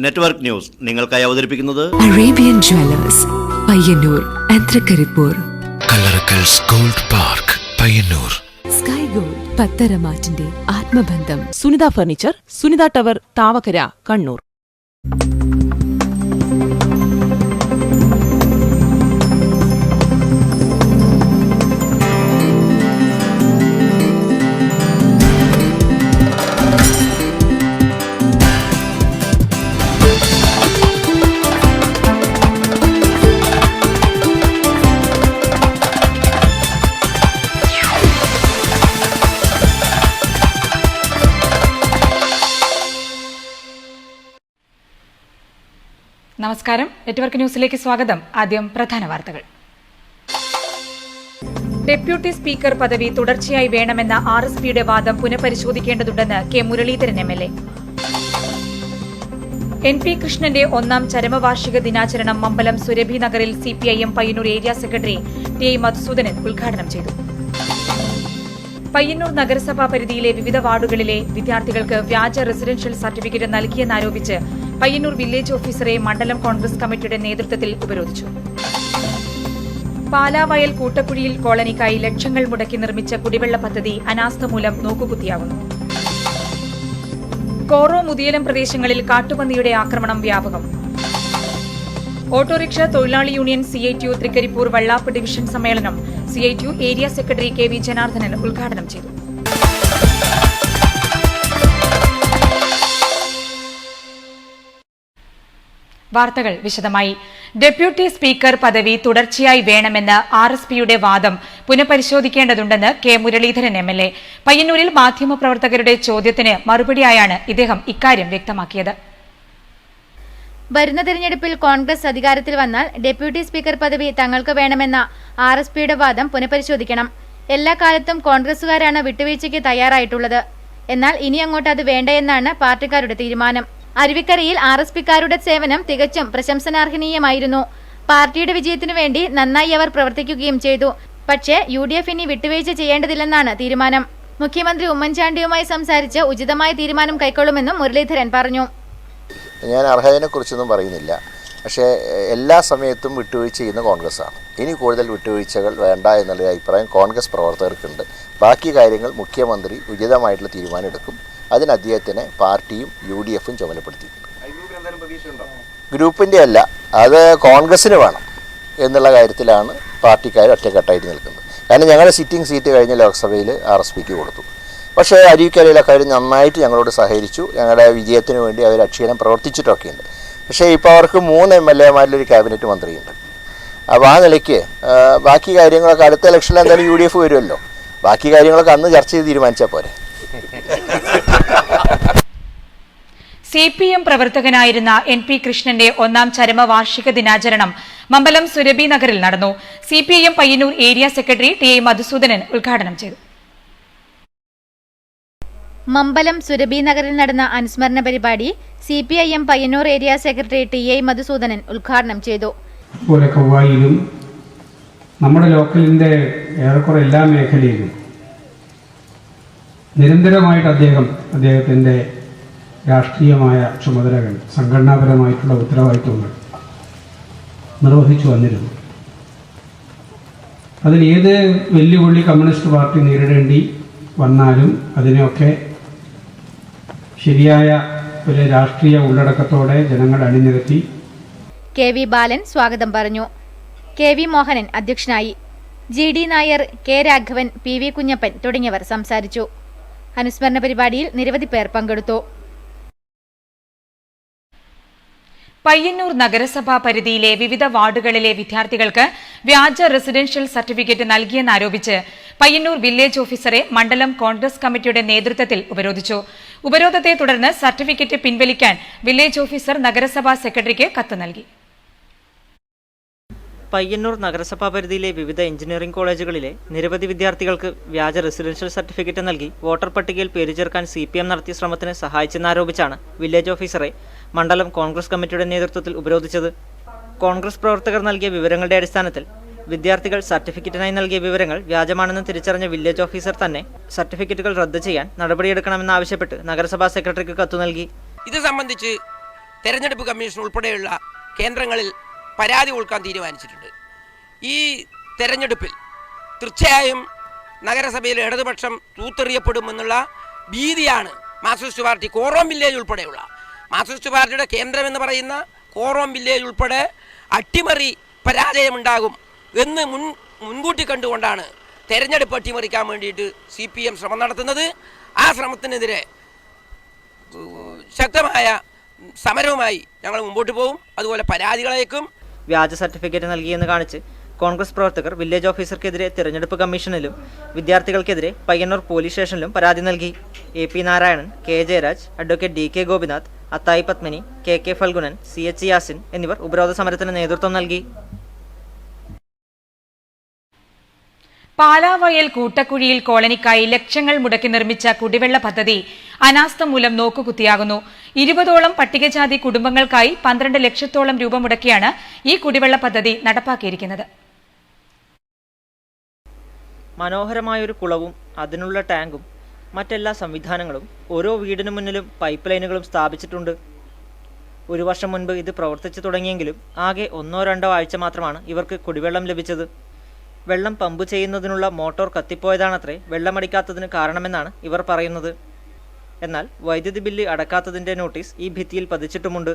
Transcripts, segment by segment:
Network news നിങ്ങൾക്കായി അവതരിപ്പിക്കുന്നത് Arabian jewellers Payyanur ആൻഡ്രകരിപ്പൂർ, കല്ലറക്കൽസ് gold park Payyanur, sky gold പത്തരമാറ്റിന്റെ ആത്മബന്ധം, സുനിത ഫർണിച്ചർ, സുനിത ടവർ, താവക്കര, കണ്ണൂർ. നമസ്കാരം, നെറ്റ്വർക്ക് ന്യൂസിലേക്ക് സ്വാഗതം. ആദ്യം പ്രധാന വാർത്തകൾ. ഡെപ്യൂട്ടി സ്പീക്കർ പദവി തുടർച്ചയായി വേണമെന്ന RSPയുടെ വാദം പുനഃപരിശോധിക്കേണ്ടതുണ്ടെന്ന് കെ മുരളീധരൻ MLA. NP കൃഷ്ണന്റെ 1ാം ചരമവാർഷിക ദിനാചരണം മമ്പലം സുരഭി നഗറിൽ CPIM Payyanur area secretary TI Madhusoodanan ഉദ്ഘാടനം ചെയ്തു. പയ്യന്നൂർ നഗരസഭാ പരിധിയിലെ വിവിധ വാർഡുകളിലെ വിദ്യാർത്ഥികൾക്ക് വ്യാജ റെസിഡൻഷ്യൽ സർട്ടിഫിക്കറ്റ് നൽകിയെന്നാരോപിച്ച് പയ്യന്നൂർ വില്ലേജ് ഓഫീസറെ മണ്ഡലം കോൺഗ്രസ് കമ്മിറ്റിയുടെ നേതൃത്വത്തിൽ ഉപരോധിച്ചു. പാലാവയൽ കൂട്ടക്കുഴിയിൽ കോളനിക്കായി ലക്ഷങ്ങൾ മുടക്കി നിർമ്മിച്ച കുടിവെള്ള പദ്ധതി അനാസ്ഥ മൂലം നോക്കുകുത്തിയാകുന്നു. കോറോ മുതിയലം പ്രദേശങ്ങളിൽ കാട്ടുപന്നിയുടെ ആക്രമണം വ്യാപകം. ഓട്ടോറിക്ഷ തൊഴിലാളി യൂണിയൻ CITU തൃക്കരിപ്പൂർ വള്ളാപ്പ് ഡിവിഷൻ സമ്മേളനം CITU area secretary KV Janardhanan ഉദ്ഘാടനം ചെയ്തു. വാർത്തകൾ വിശദമായി. ഡെപ്യൂട്ടി സ്പീക്കർ പദവി തുടർച്ചയായി വേണമെന്ന് RSPയുടെ വാദം പുനഃപരിശോധിക്കേണ്ടതുണ്ടെന്ന് കെ മുരളീധരൻ MLA. പയ്യന്നൂരിൽ മാധ്യമപ്രവർത്തകരുടെ ചോദ്യത്തിന് മറുപടിയായാണ് ഇദ്ദേഹം ഇക്കാര്യം വ്യക്തമാക്കിയത്. വരുന്ന തെരഞ്ഞെടുപ്പിൽ കോൺഗ്രസ് അധികാരത്തിൽ വന്നാൽ ഡെപ്യൂട്ടി സ്പീക്കർ പദവി തങ്ങൾക്ക് വേണമെന്ന RSPയുടെ വാദം പുനഃപരിശോധിക്കണം. എല്ലാ കാലത്തും കോൺഗ്രസുകാരാണ് വിട്ടുവീഴ്ചയ്ക്ക് തയ്യാറായിട്ടുള്ളത്. എന്നാൽ ഇനി അങ്ങോട്ട് അത് വേണ്ടയെന്നാണ് പാർട്ടിക്കാരുടെ തീരുമാനം. അരുവിക്കരയിൽ RSPക്കാരുടെ സേവനം തികച്ചും പ്രശംസനാർഹനീയമായിരുന്നു. പാർട്ടിയുടെ വിജയത്തിനു വേണ്ടി നന്നായി അവർ പ്രവർത്തിക്കുകയും ചെയ്തു. പക്ഷേ UDF ഇനി വിട്ടുവീഴ്ച ചെയ്യേണ്ടതില്ലെന്നാണ് തീരുമാനം. മുഖ്യമന്ത്രി ഉമ്മൻചാണ്ടിയുമായി സംസാരിച്ച് ഉചിതമായ തീരുമാനം കൈക്കൊള്ളുമെന്നും മുരളീധരൻ പറഞ്ഞു. ഞാൻ അർഹതയെ കുറിച്ചൊന്നും പറയുന്നില്ല. പക്ഷേ എല്ലാ സമയത്തും വിട്ടുവീഴ്ച ചെയ്യുന്ന കോൺഗ്രസ്സാണ്. ഇനി കൂടുതൽ വിട്ടുവീഴ്ചകൾ വേണ്ട എന്നുള്ള അഭിപ്രായം കോൺഗ്രസ് പ്രവർത്തകർക്കുണ്ട്. ബാക്കി കാര്യങ്ങൾ മുഖ്യമന്ത്രി ഉചിതമായിട്ടുള്ള തീരുമാനം എടുക്കും. അതിന് അദ്ദേഹത്തിനെ പാർട്ടിയും UDFും ചുമതലപ്പെടുത്തിയിട്ടുണ്ട്. ഗ്രൂപ്പിൻ്റെ അല്ല, അത് കോൺഗ്രസ്സിന് വേണം എന്നുള്ള കാര്യത്തിലാണ് പാർട്ടിക്കാർ ഒറ്റക്കെട്ടായിട്ട് നിൽക്കുന്നത്. കാരണം ഞങ്ങളുടെ സിറ്റിംഗ് സീറ്റ് കഴിഞ്ഞ ലോക്സഭയിൽ RSPക്ക് കൊടുത്തു. പക്ഷേ അരുവിക്കരയിലൊക്കെ അവർ നന്നായിട്ട് ഞങ്ങളോട് സഹകരിച്ചു. ഞങ്ങളുടെ വിജയത്തിന് വേണ്ടി അവർ അക്ഷീണം പ്രവർത്തിച്ചിട്ടൊക്കെയുണ്ട്. പക്ഷേ ഇപ്പോൾ അവർക്ക് 3 MLAമാരിലൊരു ക്യാബിനറ്റ് മന്ത്രിയുണ്ട്. അപ്പോൾ ആ നിലയ്ക്ക് ബാക്കി കാര്യങ്ങളൊക്കെ അടുത്ത ഇലക്ഷനിൽ എന്തായാലും UDF വരുമല്ലോ. ബാക്കി കാര്യങ്ങളൊക്കെ അന്ന് ചർച്ച ചെയ്ത് തീരുമാനിച്ചാൽ പോരെ. CPM പ്രവർത്തകനായിരുന്ന NP കൃഷ്ണന്റെ 1ാം ചരമവാർഷിക ദിനാചരണം മമ്പലം സുരഭി നഗറിൽ നടന്നു. CPIM Payyanur area secretary TI Madhusoodanan ഉദ്ഘാടനം ചെയ്തു. മമ്പലം സുരഭി നഗറിൽ നടന്ന അനുസ്മരണ പരിപാടി CPIM Payyanur area secretary TI Madhusoodanan ഉദ്ഘാടനം ചെയ്തു. പോലെ കൗവായിലും നമ്മുടെ ലോക്കലിൻ്റെ ഏറെക്കുറെ എല്ലാ മേഖലയിലും നിരന്തരമായിട്ട് അദ്ദേഹത്തിൻ്റെ രാഷ്ട്രീയമായ ചുമതലകൾ, സംഘടനാപരമായിട്ടുള്ള ഉത്തരവാദിത്വങ്ങൾ നിർവഹിച്ചു വന്നിരുന്നു. അതിൽ ഏത് വെല്ലുവിളി കമ്മ്യൂണിസ്റ്റ് പാർട്ടി നേരിടേണ്ടി വന്നാലും അതിനെയൊക്കെ ശരിയായ ഒരു രാഷ്ട്രീയ ഉള്ളടക്കത്തോടെ ജനങ്ങൾ അണിനിരത്തി. KV ബാലൻ സ്വാഗതം പറഞ്ഞു. KV മോഹനൻ അധ്യക്ഷനായി. GD Nair, K Raghavan, PV Kunjappan തുടങ്ങിയവർ സംസാരിച്ചു. അനുസ്മരണ പരിപാടിയിൽ നിരവധി പേർ പങ്കെടുത്തു. പയ്യന്നൂർ നഗരസഭാ പരിധിയിലെ വിവിധ വാർഡുകളിലെ വിദ്യാർത്ഥികൾക്ക് വ്യാജ റെസിഡൻഷ്യൽ സർട്ടിഫിക്കറ്റ് നൽകിയെന്നാരോപിച്ച് പയ്യന്നൂർ വില്ലേജ് ഓഫീസറെ മണ്ഡലം കോൺഗ്രസ് കമ്മിറ്റിയുടെ നേതൃത്വത്തിൽ ഉപരോധിച്ചു. ഉപരോധത്തെ തുടർന്ന് സർട്ടിഫിക്കറ്റ് പിൻവലിക്കാൻ വില്ലേജ് ഓഫീസർ നഗരസഭാ സെക്രട്ടറിക്ക് കത്ത് നൽകി. പയ്യന്നൂർ നഗരസഭാ പരിധിയിലെ വിവിധ എഞ്ചിനീയറിംഗ് കോളേജുകളിലെ നിരവധി വിദ്യാർത്ഥികൾക്ക് വ്യാജ റെസിഡൻഷ്യൽ സർട്ടിഫിക്കറ്റ് നൽകി വോട്ടർ പട്ടികയിൽ പേര് ചേർക്കാൻ CPM നടത്തിയ ശ്രമത്തിന് സഹായിച്ചെന്നാരോപിച്ചാണ് വില്ലേജ് ഓഫീസറെ മണ്ഡലം കോൺഗ്രസ് കമ്മിറ്റിയുടെ നേതൃത്വത്തിൽ ഉപരോധിച്ചത്. കോൺഗ്രസ് പ്രവർത്തകർ നൽകിയ വിവരങ്ങളുടെ അടിസ്ഥാനത്തിൽ വിദ്യാർത്ഥികൾ സർട്ടിഫിക്കറ്റിനായി നൽകിയ വിവരങ്ങൾ വ്യാജമാണെന്ന് തിരിച്ചറിഞ്ഞ വില്ലേജ് ഓഫീസർ തന്നെ സർട്ടിഫിക്കറ്റുകൾ റദ്ദ് ചെയ്യാൻ നടപടിയെടുക്കണമെന്നാവശ്യപ്പെട്ട് നഗരസഭാ സെക്രട്ടറിക്ക് കത്തു നൽകി. ഇത് സംബന്ധിച്ച് തെരഞ്ഞെടുപ്പ് കമ്മീഷൻ ഉൾപ്പെടെയുള്ള കേന്ദ്രങ്ങളിൽ പരാതി കൊടുക്കാൻ തീരുമാനിച്ചിട്ടുണ്ട്. ഈ തെരഞ്ഞെടുപ്പിൽ തീർച്ചയായും നഗരസഭയിൽ ഇടതുപക്ഷം തൂത്തെറിയപ്പെടുമെന്നുള്ള ഭീതിയാണ് മാർക്സിസ്റ്റ് പാർട്ടി കോറോം വില്ലേജ് ഉൾപ്പെടെയുള്ള മാർക്സിസ്റ്റ് പാർട്ടിയുടെ കേന്ദ്രമെന്ന് പറയുന്ന കോറോം വില്ലേജ് ഉൾപ്പെടെ അട്ടിമറി പരാജയമുണ്ടാകും എന്ന് മുൻകൂട്ടി കണ്ടുകൊണ്ടാണ് തെരഞ്ഞെടുപ്പ് അട്ടിമറിക്കാൻ വേണ്ടിയിട്ട് CPM ശ്രമം നടത്തുന്നത്. ആ ശ്രമത്തിനെതിരെ ശക്തമായ സമരവുമായി ഞങ്ങൾ മുമ്പോട്ട് പോകും. അതുപോലെ പരാതികളേക്കും. വ്യാജ സർട്ടിഫിക്കറ്റ് നൽകിയെന്ന് കാണിച്ച് കോൺഗ്രസ് പ്രവർത്തകർ വില്ലേജ് ഓഫീസർക്കെതിരെ തിരഞ്ഞെടുപ്പ് കമ്മീഷനിലും വിദ്യാർത്ഥികൾക്കെതിരെ പയ്യന്നൂർ പോലീസ് സ്റ്റേഷനിലും പരാതി നൽകി. AP Narayanan, K Jayaraj, advocate DK Gopinath, Athayi Padmini, KK Phalgunan, CH Yasin എന്നിവർ ഉപരോധ സമരത്തിന് നേതൃത്വം നൽകി. പാലാവയൽ കൂട്ടക്കുഴിയിൽ കോളനിക്കായി ലക്ഷങ്ങൾ മുടക്കി നിർമ്മിച്ച കുടിവെള്ള പദ്ധതി അനാസ്ഥ മൂലം നോക്കുകുത്തിയാകുന്നു. 20ഓളം പട്ടികജാതി കുടുംബങ്ങൾക്കായി 12 ലക്ഷത്തോളം രൂപ മുടക്കിയാണ് ഈ കുടിവെള്ള പദ്ധതി നടപ്പാക്കിയിരിക്കുന്നത്. മനോഹരമായൊരു കുളവും അതിനുള്ള ടാങ്കും മറ്റെല്ലാ സംവിധാനങ്ങളും ഓരോ വീടിനു മുന്നിലും പൈപ്പ് ലൈനുകളും സ്ഥാപിച്ചിട്ടുണ്ട്. 1 വർഷം മുൻപ് ഇത് പ്രവർത്തിച്ചു തുടങ്ങിയെങ്കിലും ആകെ 1-2 ആഴ്ച മാത്രമാണ് ഇവർക്ക് കുടിവെള്ളം ലഭിച്ചത്. വെള്ളം പമ്പ് ചെയ്യുന്നതിനുള്ള മോട്ടോർ കത്തിപ്പോയതാണത്രേ വെള്ളമടിക്കാത്തതിന് കാരണമെന്നാണ് ഇവർ പറയുന്നത്. എന്നാൽ വൈദ്യുതി ബില്ല് അടക്കാത്തതിൻ്റെ നോട്ടീസ് ഈ ഭിത്തിയിൽ പതിച്ചിട്ടുമുണ്ട്.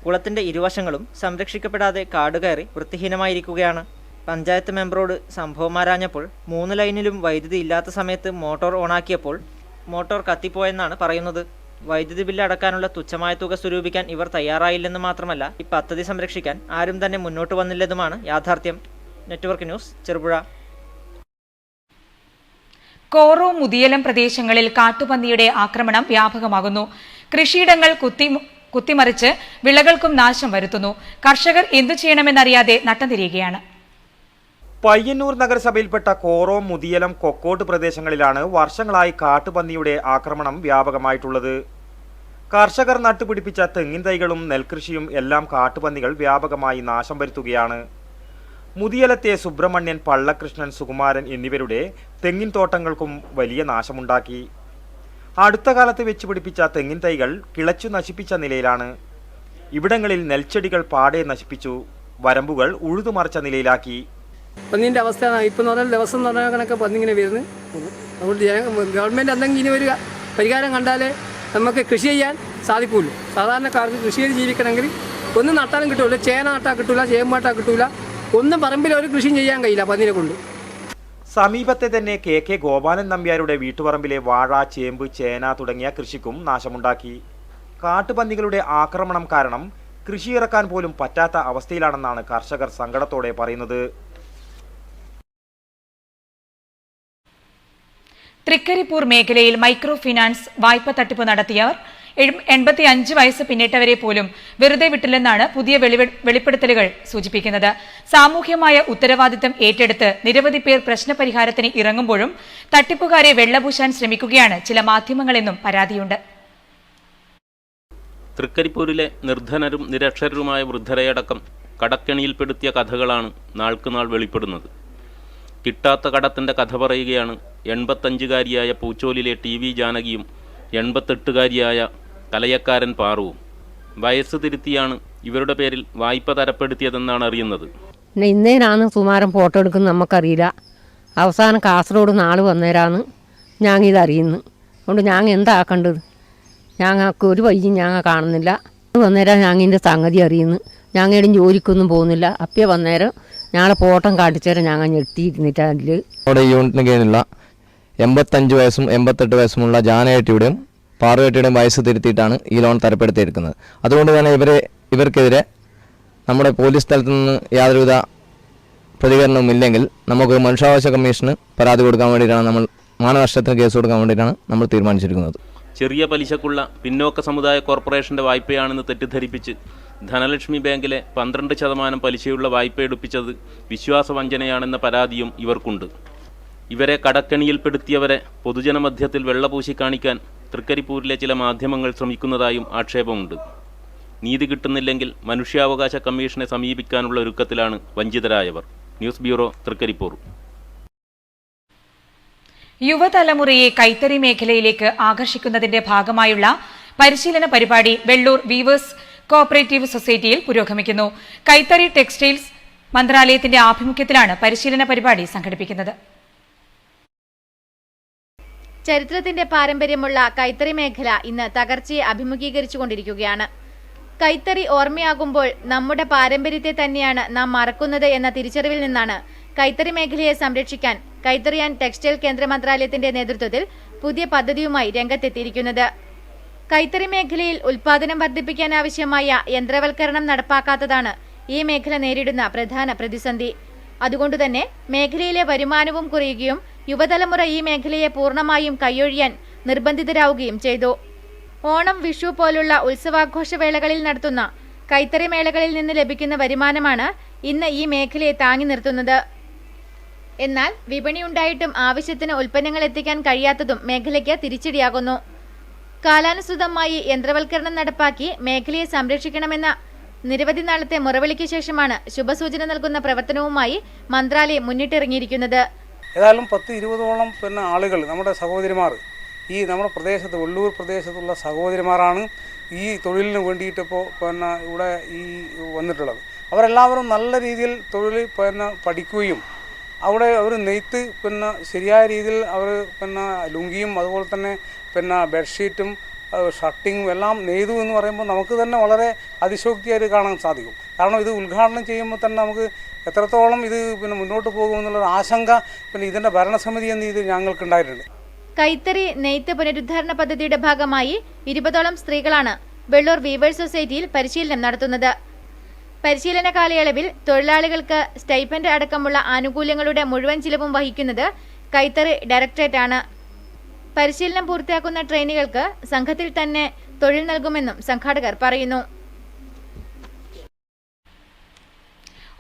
കുളത്തിൻ്റെ ഇരുവശങ്ങളും സംരക്ഷിക്കപ്പെടാതെ കാടുകയറി വൃത്തിഹീനമായിരിക്കുകയാണ്. പഞ്ചായത്ത് മെമ്പറോട് സംഭവമാരാഞ്ഞപ്പോൾ 3 ലൈനിലും വൈദ്യുതി ഇല്ലാത്ത സമയത്ത് മോട്ടോർ ഓണാക്കിയപ്പോൾ മോട്ടോർ കത്തിപ്പോയെന്നാണ് പറയുന്നത്. വൈദ്യുതി ബില്ല് അടക്കാനുള്ള തുച്ഛമായ തുക സ്വരൂപിക്കാൻ ഇവർ തയ്യാറായില്ലെന്ന് മാത്രമല്ല ഈ പദ്ധതി സംരക്ഷിക്കാൻ ആരും തന്നെ മുന്നോട്ട് വന്നില്ലെന്നുമാണ് യാഥാർത്ഥ്യം. Network news, Cherupuzha. കോറോ മുതിയലം പ്രദേശങ്ങളിൽ കാട്ടുപന്നിയുടെ ആക്രമണം വ്യാപകമാകുന്നു. കൃഷിയിടങ്ങൾ കുത്തിമറിച്ച് വിളകൾക്കും നാശം വരുത്തുന്നു. കർഷകർ എന്തു ചെയ്യണമെന്നറിയാതെ നട്ടം തിരിയുകയാണ്. പയ്യന്നൂർ നഗരസഭയിൽപ്പെട്ട കോറോ, മുതിയലം, കൊക്കോട്ട് പ്രദേശങ്ങളിലാണ് വർഷങ്ങളായി കാട്ടുപന്നിയുടെ ആക്രമണം വ്യാപകമായിട്ടുള്ളത്. കർഷകർ നട്ടുപിടിപ്പിച്ച തെങ്ങിൻ തൈകളും നെൽകൃഷിയും എല്ലാം കാട്ടുപന്നികൾ വ്യാപകമായി നാശം വരുത്തുകയാണ്. മുതിയലത്തെ സുബ്രഹ്മണ്യൻ, പള്ളകൃഷ്ണൻ, സുകുമാരൻ എന്നിവരുടെ തെങ്ങിൻ തോട്ടങ്ങൾക്കും വലിയ നാശമുണ്ടാക്കി. അടുത്ത കാലത്ത് വെച്ച് പിടിപ്പിച്ച തെങ്ങിൻ തൈകൾ കിളച്ചു നശിപ്പിച്ച നിലയിലാണ്. ഇവിടങ്ങളിൽ നെൽച്ചെടികൾ പാടെ നശിപ്പിച്ചു. വരമ്പുകൾ ഉഴുതുമറിച്ച നിലയിലാക്കി. പന്നീൻ്റെ അവസ്ഥ ഇപ്പം എന്ന് പറഞ്ഞാൽ ദിവസം എന്ന് പറഞ്ഞാൽ കണക്ക് പന്നിങ്ങനെ വരുന്നു. അതുകൊണ്ട് ഗവൺമെൻറ് എന്തെങ്കിലും ഒരു പരിഹാരം കണ്ടാലേ നമുക്ക് കൃഷി ചെയ്യാൻ സാധിക്കുള്ളൂ. സാധാരണക്കാർക്ക് കൃഷി ചെയ്ത് ജീവിക്കണമെങ്കിൽ ഒന്നും നട്ടാലും കിട്ടൂല. ചേന നട്ടാൽ കിട്ടൂല, ചേമ്പ് നട്ടാൽ കിട്ടൂല. ഒന്നും പറമ്പിൽ ഒരു കൃഷിയും ചെയ്യാൻ കഴിയില്ല പന്നിനെ കൊണ്ട്. സമീപത്തെ തന്നെ KK ഗോപാലൻ നമ്പ്യാരുടെ വീട്ടുപറമ്പിലെ വാഴ, ചേമ്പ്, ചേന തുടങ്ങിയ കൃഷിക്കും നാശമുണ്ടാക്കി. കാട്ടുപന്നികളുടെ ആക്രമണം കാരണം കൃഷി ഇറക്കാൻ പോലും പറ്റാത്ത അവസ്ഥയിലാണെന്നാണ് കർഷകർ സങ്കടത്തോടെ പറയുന്നത്. തൃക്കരിപ്പൂർ മേഖലയിൽ മൈക്രോ ഫിനാൻസ് വായ്പ തട്ടിപ്പ് നടത്തിയവർ 85 വയസ്സ് പിന്നിട്ടവരെ പോലും വെറുതെ വിട്ടില്ലെന്നാണ് പുതിയ വെളിപ്പെടുത്തലുകൾ സൂചിപ്പിക്കുന്നത്. സാമൂഹ്യമായ ഉത്തരവാദിത്തം ഏറ്റെടുത്ത് നിരവധി പേർ പ്രശ്നപരിഹാരത്തിന് ഇറങ്ങുമ്പോഴും തട്ടിപ്പുകാരെ വെള്ളപൂശാൻ ശ്രമിക്കുകയാണ് ചില മാധ്യമങ്ങളെന്നും പരാതിയുണ്ട്. തൃക്കരിപ്പൂരിലെ നിർധനരും നിരക്ഷരരുമായ വൃദ്ധരെയടക്കം കടക്കെണിയിൽപ്പെടുത്തിയ കഥകളാണ് നാൾക്കുനാൾ വെളിപ്പെടുന്നത്. കിട്ടാത്ത കടത്തിൻ്റെ കഥ പറയുകയാണ് 85കാരിയായ പൂച്ചോലിലെ TV ജാനകിയും 88കാരിയായ കലയക്കാരൻ പാറുവും. വയസ്സ് തിരുത്തിയാണ് ഇവരുടെ പേരിൽ വായ്പ തരപ്പെടുത്തിയതെന്നാണ് അറിയുന്നത്. ഇന്നേനാണ് സുമാരൻ ഫോട്ടോ എടുക്കുന്നത് നമുക്കറിയില്ല. അവസാനം കാസർഗോഡ് നാൾ വന്നേരാന്ന് ഞങ്ങളിതറിയുന്നു. അതുകൊണ്ട് ഞങ്ങൾ എന്താക്കേണ്ടത്? ഞങ്ങൾക്ക് ഒരു വഴിയും ഞങ്ങൾ കാണുന്നില്ല. വന്നേരം ഞങ്ങളുടെ സംഗതി അറിയുന്നു. ഞങ്ങളുടെ ജോലിക്കൊന്നും പോകുന്നില്ല. അപ്പേ വന്നേരം ഞങ്ങളെ ഫോട്ടം കാട്ടിച്ചേരം ഞങ്ങൾ ഞെട്ടിയിരുന്നിട്ട് അതിൽ അവിടെ യൂണിറ്റിന് കീഴിലുള്ള 85 വയസ്സും 88 വയസ്സുമുള്ള ജാനേട്ടിയുടെയും പാറുവേട്ടിയുടെയും വയസ്സ് തിരുത്തിയിട്ടാണ് ഈ ലോൺ തരപ്പെടുത്തിയിരിക്കുന്നത്. അതുകൊണ്ട് തന്നെ ഇവർക്കെതിരെ നമ്മുടെ പോലീസ് സ്ഥലത്തു നിന്ന് യാതൊരുവിധ പ്രതികരണവും ഇല്ലെങ്കിൽ നമുക്ക് മനുഷ്യാവകാശ കമ്മീഷന് പരാതി കൊടുക്കാൻ വേണ്ടിയിട്ടാണ് നമ്മൾ മാനനഷ്ടത്തിന് കേസ് കൊടുക്കാൻ വേണ്ടിയിട്ടാണ് നമ്മൾ തീരുമാനിച്ചിരിക്കുന്നത്. ചെറിയ പലിശക്കുള്ള പിന്നോക്ക സമുദായ കോർപ്പറേഷൻ്റെ വായ്പയാണെന്ന് തെറ്റിദ്ധരിപ്പിച്ച് ധനലക്ഷ്മി ബാങ്കിലെ 12% പലിശയുള്ള വായ്പ എടുപ്പിച്ചത് വിശ്വാസവഞ്ചനയാണെന്ന പരാതിയും ഇവർക്കുണ്ട്. ഇവരെ കടക്കെണിയിൽപ്പെടുത്തിയവരെ പൊതുജനമധ്യത്തിൽ വെള്ളപൂശി കാണിക്കാൻ തൃക്കരിപ്പൂരിലെ ചില മാധ്യമങ്ങൾ ശ്രമിക്കുന്നതായും ആക്ഷേപമുണ്ട്. നീതി കിട്ടുന്നില്ലെങ്കിൽ മനുഷ്യാവകാശ കമ്മീഷനെ സമീപിക്കാനുള്ള ഒരുക്കത്തിലാണ് വഞ്ചിതരായവർ. News bureau, Trikaripur. യുവതലമുറയെ കൈത്തറി മേഖലയിലേക്ക് ആകർഷിക്കുന്നതിന്റെ ഭാഗമായുള്ള പരിശീലന പരിപാടി വെള്ളൂർ വീവേഴ്സ് കോഓപ്പറേറ്റീവ് സൊസൈറ്റിയിൽ പുരോഗമിക്കുന്നു. കൈത്തറി ടെക്സ്റ്റൈൽസ് മന്ത്രാലയത്തിന്റെ ആഭിമുഖ്യത്തിലാണ് പരിശീലന പരിപാടി സംഘടിപ്പിക്കുന്നത്. ചരിത്രത്തിന്റെ പാരമ്പര്യമുള്ള കൈത്തറി മേഖല ഇന്ന് തകർച്ചയെ അഭിമുഖീകരിച്ചുകൊണ്ടിരിക്കുകയാണ്. കൈത്തറി ഓർമ്മയാകുമ്പോൾ നമ്മുടെ പാരമ്പര്യത്തെ തന്നെയാണ് നാം മറക്കുന്നത് എന്ന തിരിച്ചറിവിൽ നിന്നാണ് കൈത്തറി മേഖലയെ സംരക്ഷിക്കാൻ കൈത്തറി ആൻഡ് ടെക്സ്റ്റൈൽ കേന്ദ്ര മന്ത്രാലയത്തിന്റെ നേതൃത്വത്തിൽ പുതിയ പദ്ധതിയുമായി രംഗത്തെത്തിയിരിക്കുന്നത്. കൈത്തറി മേഖലയിൽ ഉൽപാദനം വർദ്ധിപ്പിക്കാനാവശ്യമായ യന്ത്രവൽക്കരണം നടപ്പാക്കാത്തതാണ് ഈ മേഖല നേരിടുന്ന പ്രധാന പ്രതിസന്ധി. അതുകൊണ്ടുതന്നെ മേഖലയിലെ വരുമാനവും കുറയുകയും യുവതലമുറ ഈ മേഖലയെ പൂർണ്ണമായും കൈയൊഴിയാൻ നിർബന്ധിതരാവുകയും ചെയ്തു. ഓണം, വിഷു പോലുള്ള ഉത്സവാഘോഷവേളകളിൽ നടത്തുന്ന കൈത്തറി മേളകളിൽ നിന്ന് ലഭിക്കുന്ന വരുമാനമാണ് ഇന്ന് ഈ മേഖലയെ താങ്ങി നിർത്തുന്നത്. എന്നാൽ വിപണിയുണ്ടായിട്ടും ആവശ്യത്തിന് ഉൽപ്പന്നങ്ങൾ എത്തിക്കാൻ കഴിയാത്തതും മേഖലയ്ക്ക് തിരിച്ചടിയാകുന്നു. കാലാനുസൃതമായി യന്ത്രവൽക്കരണം നടപ്പാക്കി മേഖലയെ സംരക്ഷിക്കണമെന്ന നിരവധി നാളത്തെ മുറവിളിക്ക് ശേഷമാണ് ശുഭസൂചന നൽകുന്ന പ്രവർത്തനവുമായി മന്ത്രാലയം മുന്നിട്ടിറങ്ങിയിരിക്കുന്നത്. ഏതായാലും 10-20ഓളം ആളുകൾ, നമ്മുടെ സഹോദരിമാർ, ഈ നമ്മുടെ പ്രദേശത്ത്, വെള്ളൂർ പ്രദേശത്തുള്ള സഹോദരിമാരാണ് ഈ തൊഴിലിന് വേണ്ടിയിട്ടിപ്പോൾ ഇവിടെ ഈ വന്നിട്ടുള്ളത്. അവരെല്ലാവരും നല്ല രീതിയിൽ തൊഴിൽ പഠിക്കുകയും അവിടെ അവർ നെയ്ത്ത് ശരിയായ രീതിയിൽ അവർ ലുങ്കിയും അതുപോലെ തന്നെ ബെഡ്ഷീറ്റും ഷർട്ടിങ്ങും എല്ലാം നെയ്തു എന്ന് പറയുമ്പോൾ നമുക്ക് തന്നെ വളരെ അതിശോക്തിയായിട്ട് കാണാൻ സാധിക്കും. കാരണം ഇത് ഉദ്ഘാടനം ചെയ്യുമ്പോൾ തന്നെ നമുക്ക് എത്രത്തോളം ഇത് മുന്നോട്ട് പോകുമെന്നുള്ളൊരു ആശങ്ക ഇതിൻ്റെ ഭരണസമിതി എന്ന ഇത് ഞങ്ങൾക്കുണ്ടായിട്ടുണ്ട്. കൈത്തറി നെയ്ത്ത് പുനരുദ്ധാരണ പദ്ധതിയുടെ ഭാഗമായി 20ഓളം സ്ത്രീകളാണ് വെള്ളൂർ വീവേഴ്സ് സൊസൈറ്റിയിൽ പരിശീലനം നടത്തുന്നത്. പരിശീലന കാലയളവിൽ തൊഴിലാളികൾക്ക് സ്റ്റൈപ്പൻഡ് അടക്കമുള്ള ആനുകൂല്യങ്ങളുടെ മുഴുവൻ ചിലവും വഹിക്കുന്നത് കൈത്തറി ഡയറക്ടറേറ്റ് ആണ്. പരിശീലനം പൂർത്തിയാക്കുന്ന ട്രെയിനികൾക്ക് സംഘത്തിൽ തന്നെ തൊഴിൽ നൽകുമെന്നും സംഘാടകർ പറയുന്നു.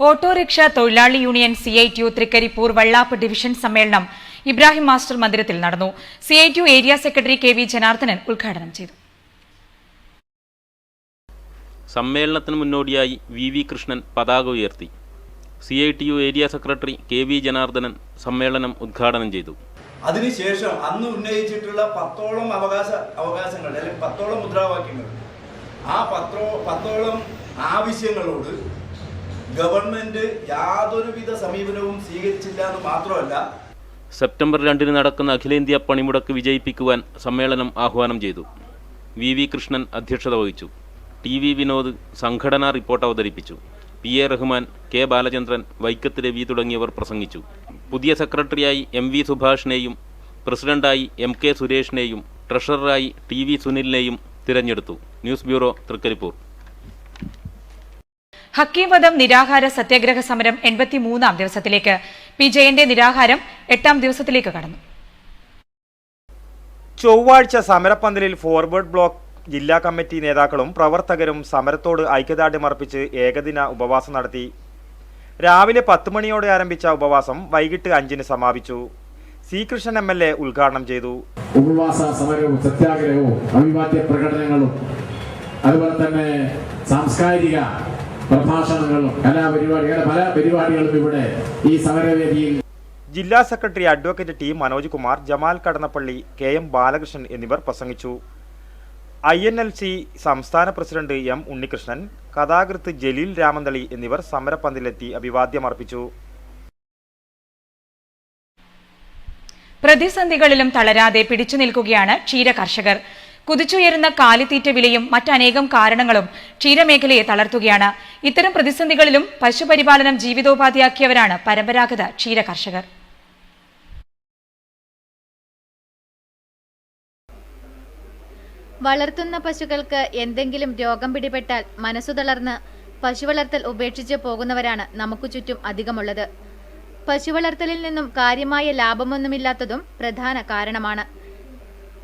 ഓട്ടോറിക്ഷ തൊഴിലാളി union CITU Trikaripur Vellap division സമ്മേളനം ഇബ്രാഹിം മാസ്റ്റർ മന്ദിരത്തിൽ നടന്നു. CITU area secretary KV Janardhanan ഉദ്ഘാടനം ചെയ്തു. സമ്മേളനത്തിന് മുന്നോടിയായി VV കൃഷ്ണൻ പതാക ഉയർത്തി. CITU area secretary KV Janardhanan സമ്മേളനം ഉദ്ഘാടനം ചെയ്തു. അതിനുശേഷം അന്ന് ഉന്നയിച്ചിട്ടുള്ള 10ഓളം അവകാശങ്ങൾ അല്ലെങ്കിൽ 10ഓളം മുദ്രാവാക്യങ്ങൾ, ആ 10ഓളം ആവശ്യങ്ങളോട് ഗവൺമെന്റ് യാതൊരുവിധ സമീപനവും സ്വീകരിച്ചില്ല എന്ന് മാത്രമല്ല, സെപ്റ്റംബർ 2 നടക്കുന്ന അഖിലേന്ത്യാ പണിമുടക്ക് വിജയിപ്പിക്കുവാൻ സമ്മേളനം ആഹ്വാനം ചെയ്തു. VV കൃഷ്ണൻ അധ്യക്ഷത വഹിച്ചു. TV വിനോദ് സംഘടനാ റിപ്പോർട്ട് അവതരിപ്പിച്ചു. PA റഹ്മാൻ, K ബാലചന്ദ്രൻ, വൈക്കത്ത് രവി തുടങ്ങിയവർ പ്രസംഗിച്ചു. പുതിയ സെക്രട്ടറിയായി MV സുഭാഷിനെയും പ്രസിഡന്റായി MK സുരേഷിനെയും ട്രഷററായി TV സുനിലിനെയും തിരഞ്ഞെടുത്തു. News bureau, Trikaripur. ഹക്കീംവധം നിരാഹാര സത്യാഗ്രഹ സമരം 83ാം ദിവസത്തിലേക്ക്. P. ജയന്റെ നിരാഹാരം 8ാം ദിവസത്തിലേക്ക് കടന്നു. ചൊവ്വാഴ്ച സമരപ്പന്തലിൽ ഫോർവേഡ് ബ്ലോക്ക് ജില്ലാ കമ്മിറ്റി നേതാക്കളും പ്രവർത്തകരും സമരത്തോട് ഐക്യദാർഢ്യമർപ്പിച്ച് ഏകദിന ഉപവാസം നടത്തി. രാവിലെ 10 മണിയോടെ ആരംഭിച്ച ഉപവാസം വൈകിട്ട് 5-ന് സമാപിച്ചു. C. കൃഷ്ണൻ MLA ഉദ്ഘാടനം ചെയ്തു. ഉപവാസ സമരവും സത്യാഗ്രഹവും അഭിവാദ്യ പ്രകടനങ്ങളും അതുപോലെ തന്നെ സാംസ്കാരിക പ്രഭാഷണങ്ങളും പല പരിപാടികളും ഇവിടെ ഈ സമരവേദിയിൽ. ജില്ലാ secretary advocate T. Manoj Kumar, Jamal Kadannappally, KM Balakrishnan എന്നിവർ പ്രസംഗിച്ചു. INLC സംസ്ഥാന പ്രസിഡന്റ് M. ഉണ്ണികൃഷ്ണൻ, കഥാകൃത്ത് ജലീൽ രാമന്തളി എന്നിവർ സമരപ്പന്തലിലെത്തി അഭിവാദ്യമർപ്പിച്ചു. പ്രതിസന്ധികളിലും തളരാതെ പിടിച്ചു നിൽക്കുകയാണ് ക്ഷീര കർഷകർ. കുതിച്ചുയരുന്ന കാലിത്തീറ്റ വിലയും മറ്റനേകം കാരണങ്ങളും ക്ഷീരമേഖലയെ തളർത്തുകയാണ്. ഇത്തരം പ്രതിസന്ധികളിലും പശുപരിപാലനം ജീവിതോപാധിയാക്കിയവരാണ് പരമ്പരാഗത ക്ഷീര കർഷകർ. വളർത്തുന്ന പശുക്കൾക്ക് എന്തെങ്കിലും രോഗം പിടിപെട്ടാൽ മനസ്സു തളർന്ന് പശുവളർത്തൽ ഉപേക്ഷിച്ച് പോകുന്നവരാണ് നമുക്ക് ചുറ്റും അധികമുള്ളത്. പശുവളർത്തലിൽ നിന്നും കാര്യമായ ലാഭമൊന്നുമില്ലാത്തതും പ്രധാന കാരണമാണ്.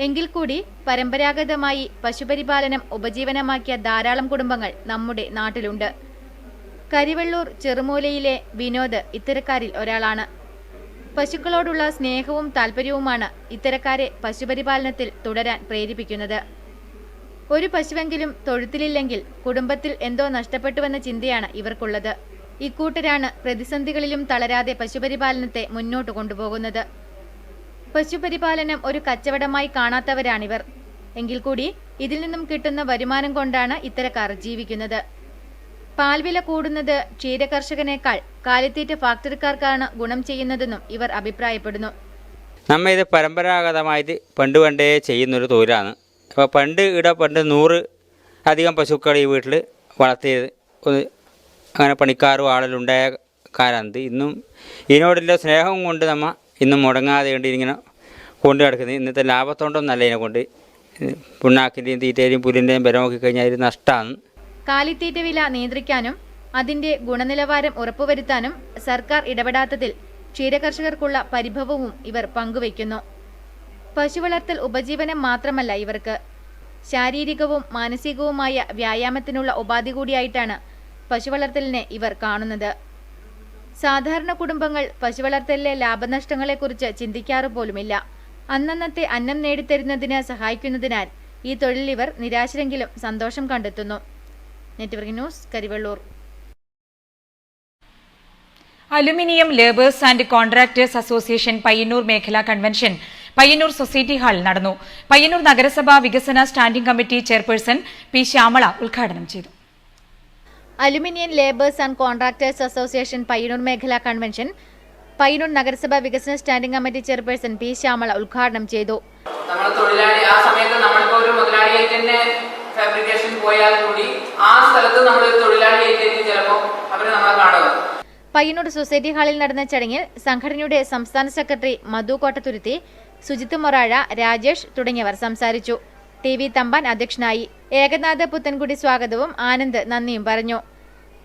എങ്കിൽ കൂടി പരമ്പരാഗതമായി പശുപരിപാലനം ഉപജീവനമാക്കിയ ധാരാളം കുടുംബങ്ങൾ നമ്മുടെ നാട്ടിലുണ്ട്. കരിവെള്ളൂർ ചെറുമൂലയിലെ വിനോദ് ഇത്തരക്കാരിൽ ഒരാളാണ്. പശുക്കളോടുള്ള സ്നേഹവും താല്പര്യവുമാണ് ഇത്തരക്കാരെ പശുപരിപാലനത്തിൽ തുടരാൻ പ്രേരിപ്പിക്കുന്നത്. ഒരു പശുവെങ്കിലും തൊഴുത്തിലില്ലെങ്കിൽ കുടുംബത്തിൽ എന്തോ നഷ്ടപ്പെട്ടുവെന്ന ചിന്തയാണ് ഇവർക്കുള്ളത്. ഇക്കൂട്ടരാണ് പ്രതിസന്ധികളിലും തളരാതെ പശുപരിപാലനത്തെ മുന്നോട്ട് കൊണ്ടുപോകുന്നത്. പശുപരിപാലനം ഒരു കച്ചവടമായി കാണാത്തവരാണിവർ. എങ്കിൽ കൂടി ഇതിൽ നിന്നും കിട്ടുന്ന വരുമാനം കൊണ്ടാണ് ഇത്തരക്കാർ ജീവിക്കുന്നത്. പാൽവില കൂടുന്നത് ക്ഷീരകർഷകനേക്കാൾ കാലിത്തീറ്റ ഫാക്ടറിക്കാർക്കാണ് ഗുണം ചെയ്യുന്നതെന്നും ഇവർ അഭിപ്രായപ്പെടുന്നു. നമ്മൾ ഇത് പരമ്പരാഗതമായിട്ട് പണ്ടേ ചെയ്യുന്നൊരു തൊഴിലാണ്. അപ്പോൾ പണ്ട് 100 അധികം പശുക്കൾ ഈ വീട്ടിൽ വളർത്തിയത് അങ്ങനെ പണിക്കാരും ആളുകളുണ്ടായ കാലത്ത് ഇന്നും ഇതിനോടുള്ള സ്നേഹം കൊണ്ട് നമ്മൾ ഇന്നും മുടങ്ങാതെ കൊണ്ട് ഇങ്ങനെ കൊണ്ടു കിടക്കുന്നത്. ഇന്നത്തെ ലാഭത്തോണ്ടൊന്നല്ല ഇതിനെക്കൊണ്ട് പുണ്ണാക്കിൻ്റെയും തീറ്റയുടെയും പുല്ലിൻ്റെയും ബലം നോക്കിക്കഴിഞ്ഞാൽ ഇത് നഷ്ടമാണ്. കാലിത്തീറ്റ വില നിയന്ത്രിക്കാനും അതിന്റെ ഗുണനിലവാരം ഉറപ്പുവരുത്താനും സർക്കാർ ഇടപെടാത്തതിൽ ക്ഷീരകർഷകർക്കുള്ള പരിഭവവും ഇവർ പങ്കുവയ്ക്കുന്നു. പശുവളർത്തൽ ഉപജീവനം മാത്രമല്ല ഇവർക്ക്, ശാരീരികവും മാനസികവുമായ വ്യായാമത്തിനുള്ള ഉപാധി കൂടിയായിട്ടാണ് പശുവളർത്തലിനെ ഇവർ കാണുന്നത്. സാധാരണ കുടുംബങ്ങൾ പശുവളർത്തലിലെ ലാഭനഷ്ടങ്ങളെക്കുറിച്ച് ചിന്തിക്കാറു പോലുമില്ല. അന്നന്നത്തെ അന്നം നേടിത്തരുന്നതിന് സഹായിക്കുന്നതിനാൽ ഈ തൊഴിലിൽ ഇവർ നിരാശരെങ്കിലും സന്തോഷം കണ്ടെത്തുന്നു. Network news, Karivellur. Aluminium labours and contractors association Payyanur മേഖലാ കൺവെൻഷൻ പയ്യന്നൂർ സൊസൈറ്റി ഹാളിൽ നടന്നു. പയ്യന്നൂർ നഗരസഭാ വികസന standing committee chairperson P Shyamala ഉദ്ഘാടനം ചെയ്തു. Aluminium labours and contractors association Payyanur മേഖലാ കൺവെൻഷൻ പയ്യന്നൂർ നഗരസഭാ വികസന standing committee chairperson P Shyamala ഉദ്ഘാടനം ചെയ്തു. നമ്മൾ തൊഴിലാളി ആ സമയത്ത് നമ്മളിപ്പോ ഒരു മുതലാളിയായിട്ട് തന്നെ ഫാബ്രിക്കേഷൻ പോയാൽ കൂടി ആ സ്ഥലത്ത് നമ്മൾ തൊഴിലാളിയായിട്ട് ചിലപ്പോൾ അവര് നമ്മളെ കാണുക. പയ്യന്നൂർ സൊസൈറ്റി ഹാളിൽ നടന്ന ചടങ്ങിൽ സംഘടനയുടെ സംസ്ഥാന സെക്രട്ടറി മധു കോട്ടത്തുരുത്തി, സുജിത്ത് മൊറാഴ, രാജേഷ് തുടങ്ങിയവർ സംസാരിച്ചു. TV തമ്പാൻ അധ്യക്ഷനായി. ഏകനാഥ് പുത്തൻകുടി സ്വാഗതവും ആനന്ദ് നന്ദിയും പറഞ്ഞു.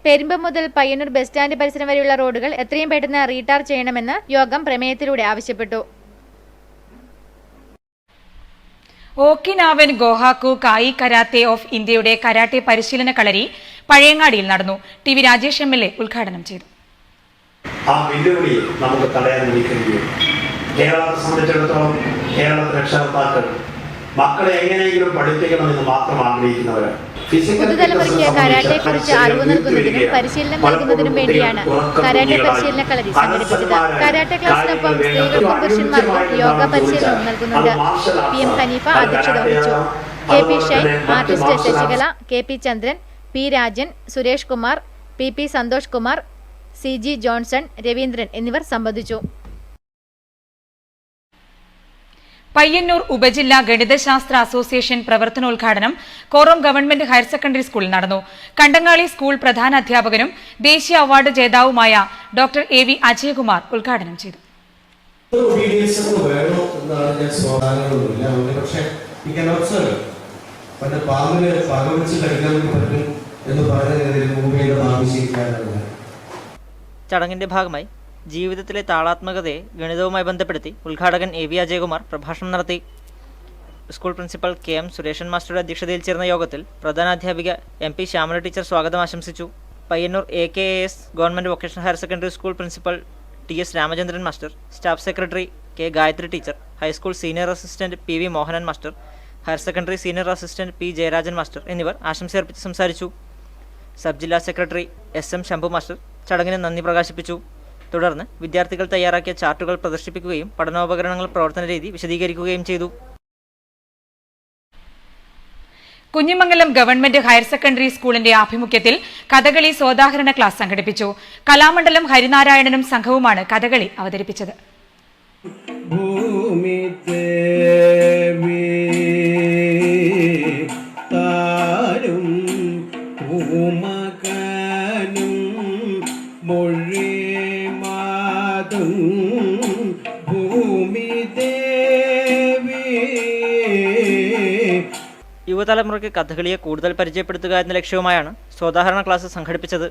പെരുമ്പ മുതൽ പയ്യന്നൂർ ബസ് സ്റ്റാൻഡ് പരിസരം വരെയുള്ള റോഡുകൾ എത്രയും പെട്ടെന്ന് റീടാർ ചെയ്യണമെന്ന് യോഗം പ്രമേയത്തിലൂടെ ആവശ്യപ്പെട്ടു. ഓക്കിനാവൻ ഗോഹാക്കു കായി കരാത്തെ ഓഫ് ഇന്ത്യയുടെ കരാട്ടെ പരിശീലന കളരി പഴയങ്ങാടിയിൽ നടന്നു. TV രാജേഷ് MLA ഉദ്ഘാടനം ചെയ്തു. ആ വെല്ലുവിളി നമുക്ക് തടയാൻ വിളിക്കുകയും കേരളത്തെ സംബന്ധിച്ചിടത്തോളം കേരളത്തിലെ രക്ഷകർത്താക്കൾ മക്കളെ എങ്ങനെയെങ്കിലും പഠിപ്പിക്കണമെന്ന് മാത്രം ആഗ്രഹിക്കുന്നവരാണ്. പുതുതലമുറയ്ക്ക് കരാട്ടെക്കുറിച്ച് അറിവ് നൽകുന്നതിനും പരിശീലനം നൽകുന്നതിനും വേണ്ടിയാണ് കരാട്ടെ പരിശീലന കളരി സംഘടിപ്പിച്ചത്. കരാട്ടെ ക്ലാസിനൊപ്പം സ്ത്രീകൾക്കും പുരുഷന്മാർക്കും യോഗ പരിശീലനവും നൽകുന്നുണ്ട്. PM ഹനീഫ അധ്യക്ഷത വഹിച്ചു. KP Shine, artist Sasikala, KP Chandran, P Rajan, Suresh Kumar, PP Santhosh Kumar, CG Johnson, Raveendran എന്നിവർ സംബന്ധിച്ചു. പയ്യന്നൂർ ഉപജില്ലാ ഗണിതശാസ്ത്ര അസോസിയേഷൻ പ്രവർത്തനോദ്ഘാടനം കോറോം ഗവൺമെന്റ് ഹയർ സെക്കൻഡറി സ്കൂളിൽ നടന്നു. കണ്ടങ്ങാളി സ്കൂൾ പ്രധാന അധ്യാപകനും ദേശീയ അവാർഡ് ജേതാവുമായ ഡോക്ടർ AV അജയകുമാർ ഉദ്ഘാടനം ചെയ്തു. ചടങ്ങിന്റെ ഭാഗമായി ജീവിതത്തിലെ താളാത്മകതയെ ഗണിതവുമായി ബന്ധപ്പെടുത്തി ഉദ്ഘാടകൻ AV അജയകുമാർ പ്രഭാഷണം നടത്തി. സ്കൂൾ പ്രിൻസിപ്പൽ KM സുരേഷൻ മാസ്റ്ററുടെ അധ്യക്ഷതയിൽ ചേർന്ന യോഗത്തിൽ പ്രധാനാധ്യാപിക MP ശ്യാമല ടീച്ചർ സ്വാഗതം ആശംസിച്ചു. Payyanur AKAS government vocational higher secondary school principal TS Ramachandran master, staff secretary K Gayathri teacher, high school senior assistant PV Mohanan master, higher secondary senior assistant P Jayarajan master എന്നിവർ ആശംസയർപ്പിച്ച് സംസാരിച്ചു. സബ് ജില്ലാ സെക്രട്ടറി SM ശംഭു മാസ്റ്റർ ചടങ്ങിന് നന്ദി പ്രകാശിപ്പിച്ചു. തുടർന്ന് വിദ്യാർത്ഥികൾ തയ്യാറാക്കിയ ചാർട്ടുകൾ പ്രദർശിപ്പിക്കുകയും പഠനോപകരണങ്ങൾ പ്രവർത്തന രീതി വിശദീകരിക്കുകയും ചെയ്തു. കുഞ്ഞിമംഗലം ഗവൺമെന്റ് ഹയർ സെക്കൻഡറി സ്കൂളിന്റെ ആഭിമുഖ്യത്തിൽ കഥകളി സോദാഹരണ ക്ലാസ് സംഘടിപ്പിച്ചു. കലാമണ്ഡലം ഹരിനാരായണനും സംഘവുമാണ് കഥകളി അവതരിപ്പിച്ചത്. യുവതലമുറയ്ക്ക് കഥകളിയെ കൂടുതൽ പരിചയപ്പെടുത്തുക എന്ന ലക്ഷ്യവുമായാണ് സോദാഹരണ ക്ലാസ് സംഘടിപ്പിച്ചത്.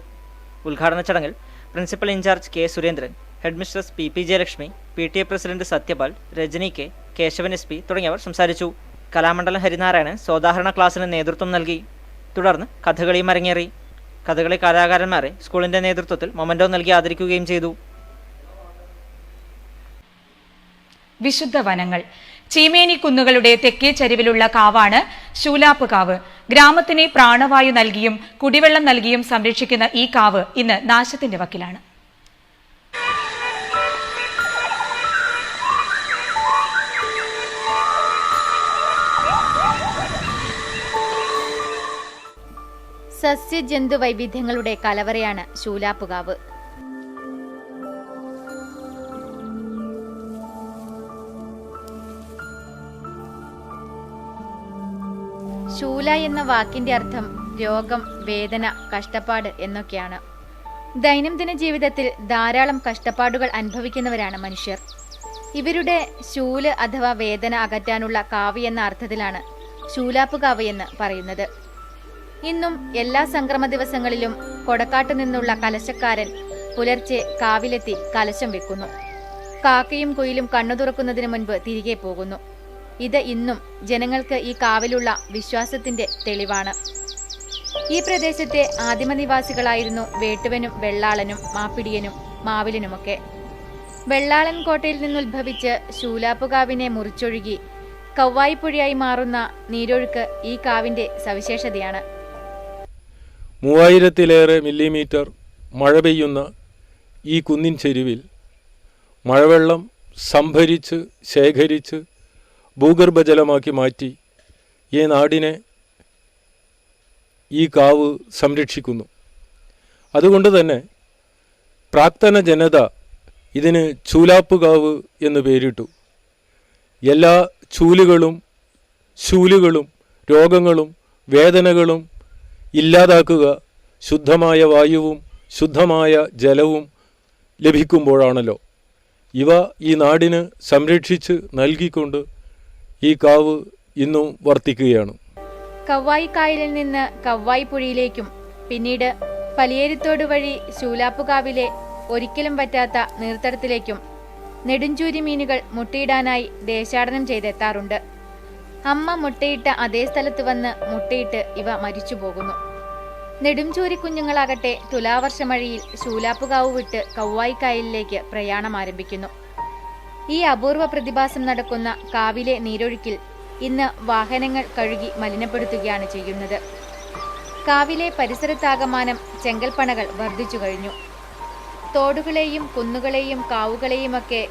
ഉദ്ഘാടന ചടങ്ങിൽ principal in charge K Surendran, head mistress PP Jayalakshmi, PTA president Sathyapal, Rajani K, Kesavan SP തുടങ്ങിയവർ സംസാരിച്ചു. കലാമണ്ഡലം ഹരിനാരായണൻ സോദാഹരണ ക്ലാസിന് നേതൃത്വം നൽകി. തുടർന്ന് കഥകളിയും അരങ്ങേറി. കഥകളി കലാകാരന്മാരെ സ്കൂളിന്റെ നേതൃത്വത്തിൽ മൊമെന്റോ നൽകി ആദരിക്കുകയും ചെയ്തു. വിശുദ്ധ വനങ്ങൾ. ചീമേനി കുന്നുകളുടെ തെക്കേ ചരിവിലുള്ള കാവാണ് ശൂലാപ്പ് കാവ്. ഗ്രാമത്തിന് പ്രാണവായു നൽകിയും കുടിവെള്ളം നൽകിയും സംരക്ഷിക്കുന്ന ഈ കാവ് ഇന്ന് നാശത്തിന്റെ വക്കിലാണ്. സസ്യജന്തു വൈവിധ്യങ്ങളുടെ കലവറയാണ് ശൂലാപ്പുകാവ്. ശൂല എന്ന വാക്കിന്റെ അർത്ഥം രോഗം, വേദന, കഷ്ടപ്പാട് എന്നൊക്കെയാണ്. ദൈനംദിന ജീവിതത്തിൽ ധാരാളം കഷ്ടപ്പാടുകൾ അനുഭവിക്കുന്നവരാണ് മനുഷ്യർ. ഇവരുടെ ശൂല് അഥവാ വേദന അകറ്റാനുള്ള കാവ് എന്ന അർത്ഥത്തിലാണ് ശൂലാപ്പുകാവ് എന്ന് പറയുന്നത്. ഇന്നും എല്ലാ സംക്രമ ദിവസങ്ങളിലും കൊടക്കാട്ടു നിന്നുള്ള കലശക്കാരൻ പുലർച്ചെ കാവിലെത്തി കലശം വെക്കുന്നു. കാക്കയും കുയിലും കണ്ണു തുറക്കുന്നതിന് മുൻപ് തിരികെ പോകുന്നു. ഇത് ഇന്നും ജനങ്ങൾക്ക് ഈ കാവിലുള്ള വിശ്വാസത്തിന്റെ തെളിവാണ്. ഈ പ്രദേശത്തെ ആദിമനിവാസികളായിരുന്നു വേട്ടുവനും വെള്ളാളനും മാപ്പിടിയനും മാവിലനുമൊക്കെ. വെള്ളാളൻ കോട്ടയിൽ നിന്നുദ്ഭവിച്ച് ശൂലാപ്പുകാവിനെ മുറിച്ചൊഴുകി കവ്വായിപ്പുഴയായി മാറുന്ന നീരൊഴുക്ക് ഈ കാവിന്റെ സവിശേഷതയാണ്. 3000-ലേറെ മില്ലിമീറ്റർ മഴ പെയ്യുന്ന ഈ കുന്നിൻ ചെരുവിൽ മഴവെള്ളം സംഭരിച്ച് ശേഖരിച്ച് ഭൂഗർഭജലമാക്കി മാറ്റി ഈ നാടിനെ ഈ കാവ് സംരക്ഷിക്കുന്നു. അതുകൊണ്ട് തന്നെ പ്രാക്തന ജനത ഇതിന് ചൂലാപ്പുകാവ് എന്ന് പേരിട്ടു. എല്ലാ ചൂലുകളും ശൂലുകളും രോഗങ്ങളും വേദനകളും ഇല്ലാതാക്കുക ശുദ്ധമായ വായുവും ശുദ്ധമായ ജലവും ലഭിക്കുമ്പോഴാണല്ലോ. ഇവ ഈ നാടിന് സംരക്ഷിച്ച് നൽകിക്കൊണ്ട് ഈ കാവ് ഇന്നും വർത്തിക്കുകയാണ്. കവ്വായി കായലിൽ നിന്ന് കവ്വായി പുഴയിലേക്കും പിന്നീട് പലിയേരിത്തോട് വഴി ശൂലാപ്പുകാവിലെ ഒരിക്കലും പറ്റാത്ത നീർത്തടത്തിലേക്കും നെടുഞ്ചൂരി മീനുകൾ മുട്ടയിടാനായി ദേശാടനം ചെയ്തെത്താറുണ്ട്. അമ്മ മുട്ടയിട്ട അതേ സ്ഥലത്ത് വന്ന് മുട്ടയിട്ട് ഇവ മരിച്ചു പോകുന്നു. നെടുംചൂരി കുഞ്ഞുങ്ങളാകട്ടെ തുലാവർഷമഴയിൽ ശൂലാപ്പുകാവ് വിട്ട് കവ്വായി കായലിലേക്ക് പ്രയാണം ആരംഭിക്കുന്നു. ഈ അപൂർവ പ്രതിഭാസം നടക്കുന്ന കാവിലെ നീരൊഴുക്കിൽ ഇന്ന് വാഹനങ്ങൾ കഴുകി മലിനപ്പെടുത്തുകയാണ് ചെയ്യുന്നത്. കാവിലെ പരിസരത്താകമാനം ചെങ്കൽപ്പണകൾ വർദ്ധിച്ചു കഴിഞ്ഞു. തോടുകളെയും കുന്നുകളെയും കാവുകളെയുമൊക്കെ